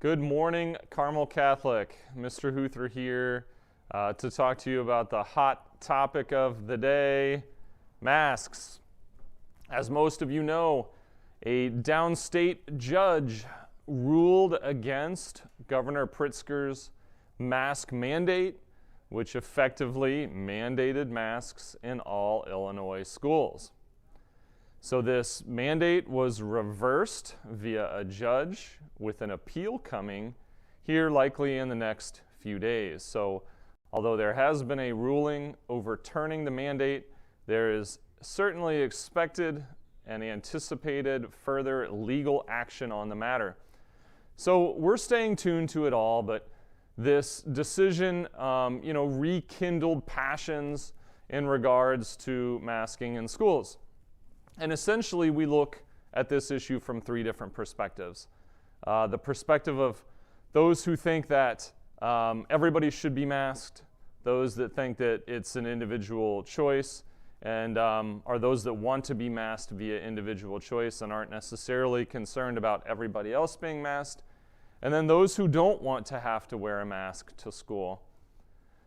Good morning, Carmel Catholic. Mr. Huther here to talk to you about the hot topic of the day, masks. As most of you know, a downstate judge ruled against Governor Pritzker's mask mandate, which effectively mandated masks in all Illinois schools. So this mandate was reversed via a judge with an appeal coming here likely in the next few days. So although there has been a ruling overturning the mandate, there is certainly expected and anticipated further legal action on the matter. So we're staying tuned to it all, but this decision, rekindled passions in regards to masking in schools. And essentially, we look at this issue from three different perspectives. The perspective of those who think that everybody should be masked, those that think that it's an individual choice, and are those that want to be masked via individual choice and aren't necessarily concerned about everybody else being masked, and then those who don't want to have to wear a mask to school.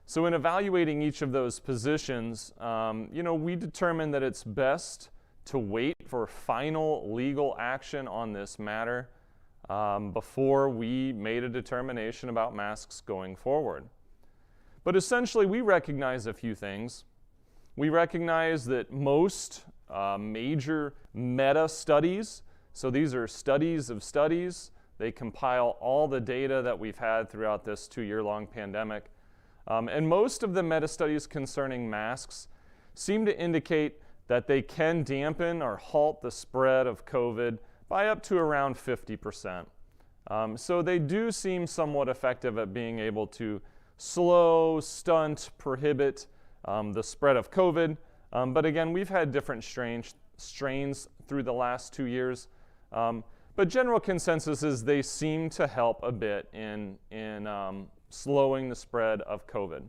So in evaluating each of those positions, we determined that it's best to wait for final legal action on this matter before we made a determination about masks going forward. But essentially, we recognize a few things. We recognize that most major meta-studies, so these are studies of studies, they compile all the data that we've had throughout this 2-year-long pandemic. And most of the meta-studies concerning masks seem to indicate that they can dampen or halt the spread of COVID by up to around 50%. So they do seem somewhat effective at being able to slow, stunt, prohibit the spread of COVID. But again, we've had different strains through the last 2 years. But general consensus is they seem to help a bit in slowing the spread of COVID.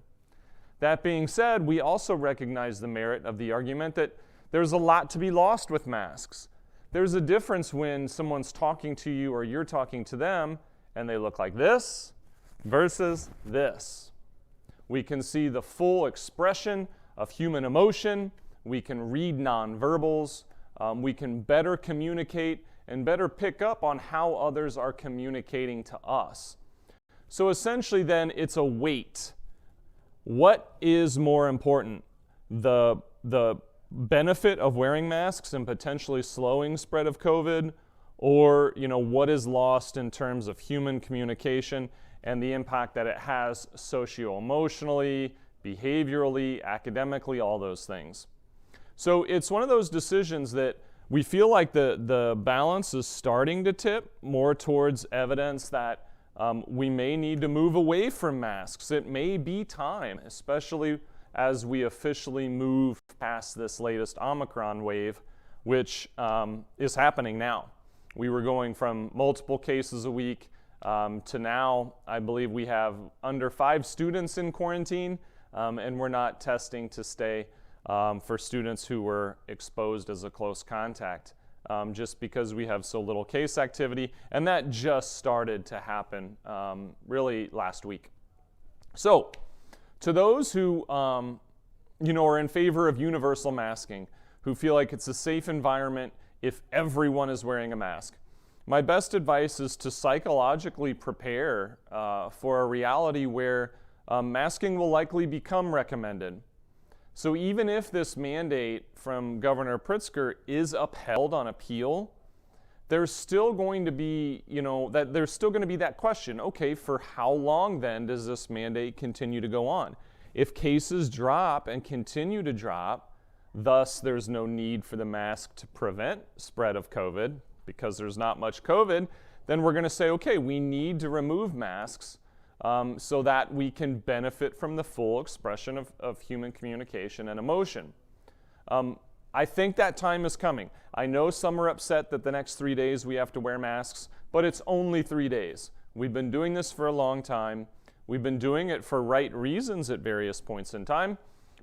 That being said, we also recognize the merit of the argument that there's a lot to be lost with masks. There's a difference when someone's talking to you or you're talking to them and they look like this versus this. We can see the full expression of human emotion. We can read nonverbals. We can better communicate and better pick up on how others are communicating to us. So essentially then it's a weight. What is more important? The benefit of wearing masks and potentially slowing spread of COVID, or what is lost in terms of human communication and the impact that it has socio-emotionally, behaviorally, academically, all those things. So it's one of those decisions that we feel like the balance is starting to tip more towards evidence that we may need to move away from masks. It may be time, especially as we officially move past this latest Omicron wave, which is happening now. We were going from multiple cases a week to now, I believe we have under 5 students in quarantine, and we're not testing to stay for students who were exposed as a close contact, just because we have so little case activity, and that just started to happen really last week. So, to those who are in favor of universal masking, who feel like it's a safe environment if everyone is wearing a mask, my best advice is to psychologically prepare for a reality where masking will likely become recommended. So even if this mandate from Governor Pritzker is upheld on appeal, there's still going to be, that question, okay, for how long then does this mandate continue to go on? If cases drop and continue to drop, thus there's no need for the mask to prevent spread of COVID because there's not much COVID, then we're going to say, okay, we need to remove masks so that we can benefit from the full expression of human communication and emotion. I think that time is coming. I know some are upset that the next 3 days we have to wear masks, but it's only 3 days. We've been doing this for a long time. We've been doing it for right reasons at various points in time,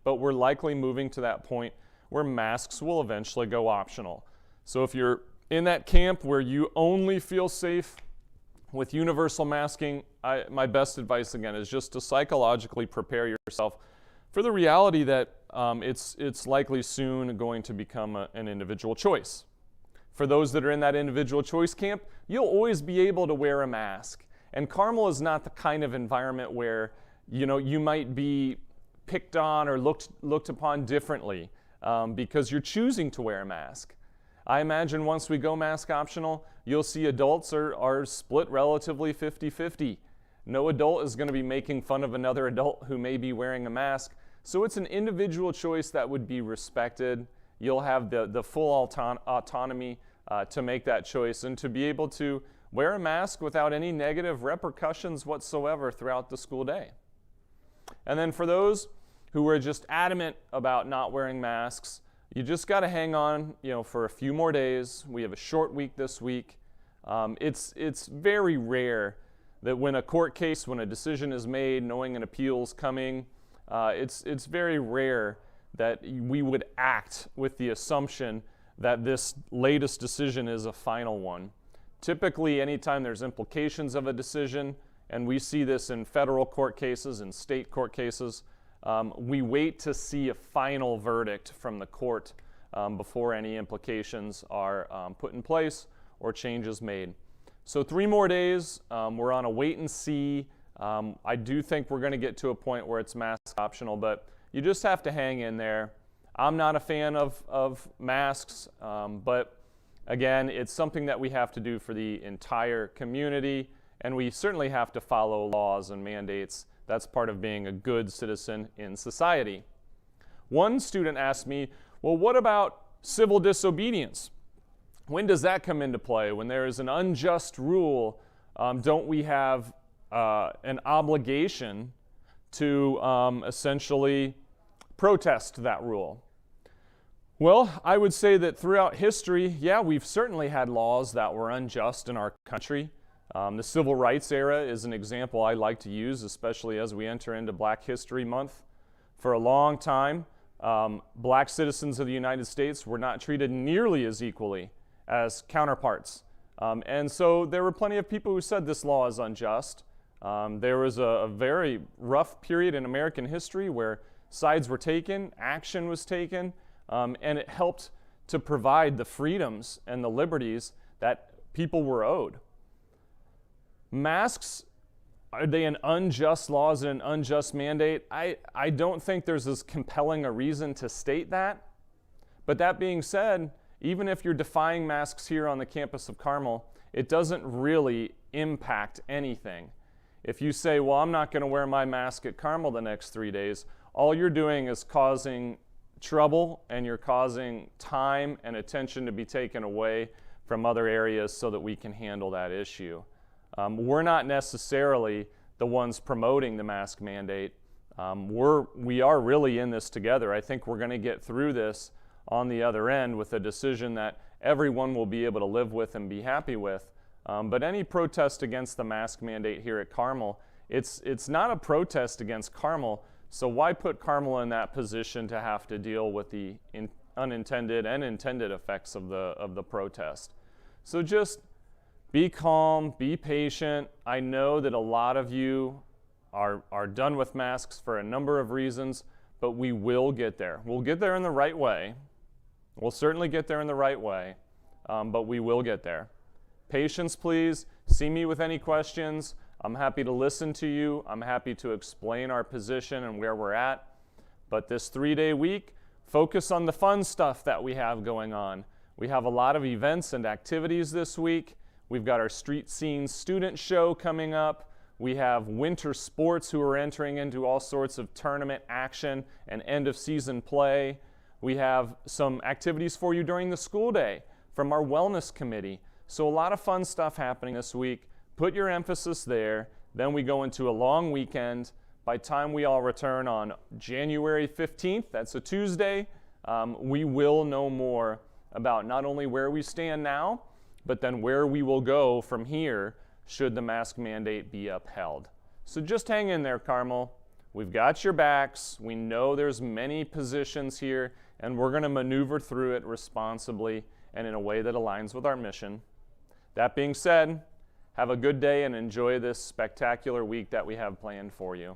but we're likely moving to that point where masks will eventually go optional. So if you're in that camp where you only feel safe With universal masking, my best advice again is just to psychologically prepare yourself for the reality that it's likely soon going to become an individual choice. For those that are in that individual choice camp, you'll always be able to wear a mask. And Carmel is not the kind of environment where you might be picked on or looked upon differently because you're choosing to wear a mask. I imagine once we go mask optional, you'll see adults are split relatively 50-50. No adult is going to be making fun of another adult who may be wearing a mask. So it's an individual choice that would be respected. You'll have the full autonomy to make that choice and to be able to wear a mask without any negative repercussions whatsoever throughout the school day. And then for those who are just adamant about not wearing masks, you just got to hang on, for a few more days. We have a short week this week. It's very rare that when a decision is made, knowing an appeal's coming, it's very rare that we would act with the assumption that this latest decision is a final one. Typically, anytime there's implications of a decision, and we see this in federal court cases and state court cases, we wait to see a final verdict from the court before any implications are put in place or changes made. So 3 more days, we're on a wait and see. I do think we're going to get to a point where it's mask optional, but you just have to hang in there. I'm not a fan of masks, but again, it's something that we have to do for the entire community, and we certainly have to follow laws and mandates. That's part of being a good citizen in society. One student asked me, well, what about civil disobedience? When does that come into play? When there is an unjust rule, don't we have an obligation to essentially protest that rule? Well, I would say that throughout history, yeah, we've certainly had laws that were unjust in our country. The Civil Rights era is an example I like to use, especially as we enter into Black History Month. For a long time, Black citizens of the United States were not treated nearly as equally as counterparts. And so there were plenty of people who said this law is unjust. There was a very rough period in American history where sides were taken, action was taken, and it helped to provide the freedoms and the liberties that people were owed. Masks, are they an unjust law? Is it an unjust mandate? I don't think there's as compelling a reason to state that. But that being said, even if you're defying masks here on the campus of Carmel, it doesn't really impact anything. If you say, well, I'm not going to wear my mask at Carmel the next 3 days, all you're doing is causing trouble, and you're causing time and attention to be taken away from other areas so that we can handle that issue. We're not necessarily the ones promoting the mask mandate. We are really in this together. I think we're going to get through this on the other end with a decision that everyone will be able to live with and be happy with. But any protest against the mask mandate here at Carmel, it's not a protest against Carmel, so why put Carmel in that position to have to deal with the unintended and intended effects of the protest? So just be calm, be patient. I know that a lot of you are done with masks for a number of reasons, but we will get there. We'll get there in the right way. We'll certainly get there in the right way, but we will get there. Patience, please. See me with any questions. I'm happy to listen to you. I'm happy to explain our position and where we're at. But this 3-day week, focus on the fun stuff that we have going on. We have a lot of events and activities this week. We've got our Street Scene student show coming up. We have winter sports who are entering into all sorts of tournament action and end of season play. We have some activities for you during the school day from our wellness committee. So a lot of fun stuff happening this week. Put your emphasis there. Then we go into a long weekend. By the time we all return on January 15th, that's a Tuesday, we will know more about not only where we stand now, but then where we will go from here should the mask mandate be upheld. So just hang in there, Carmel. We've got your backs. We know there's many positions here, and we're going to maneuver through it responsibly and in a way that aligns with our mission. That being said, Have a good day and enjoy this spectacular week that we have planned for you.